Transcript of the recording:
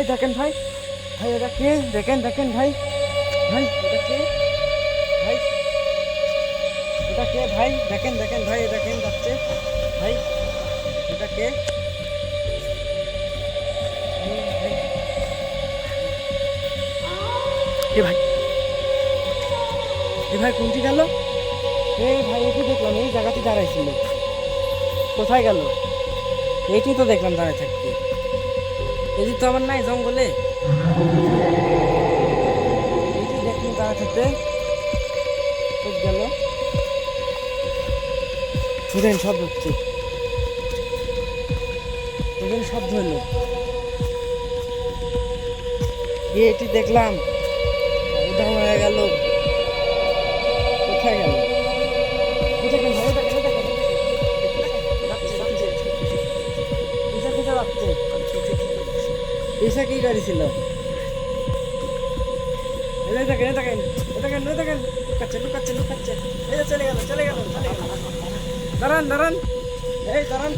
দেখেন ভাই, ভাই এটা কে? দেখেন দেখেন ভাই, ভাই এটা কে? ভাই এটা কে ভাই? দেখেন দেখেন ভাই, দেখেন যাচ্ছে ভাই, এটা কে? ভাই, এ ভাই, এ ভাই কোনটি গেল? এই ভাই এটি দেখলাম এই জায়গাতে দাঁড়াইছিল, কোথায় গেল? এইটি তো দেখলাম দাঁড়ায় থাকতে, এটি তো আমার নাই জঙ্গলে, এইটি দেখলাম দাঁড়ায় থাকতে, কোথায় গেল? শুনেন শব্দ হচ্ছে, এখানে শব্দ হলো, এটি দেখলাম উধাও হয়ে গেল, কোথায় গেল? কোথায় গেল? কোথায় গেল? ঈশা কোথায় যাচ্ছে? ঈশা কি গাড়ি ছিল? এই দেখেন এই দেখেন এই দেখেন এই দেখেন, লুকাচ্ছে লুকাচ্ছে লুকাচ্ছে, এই যে চলে গেল চলে গেল চলে গেল, দাঁড়ান দাঁড়ান, এই দাঁড়ান।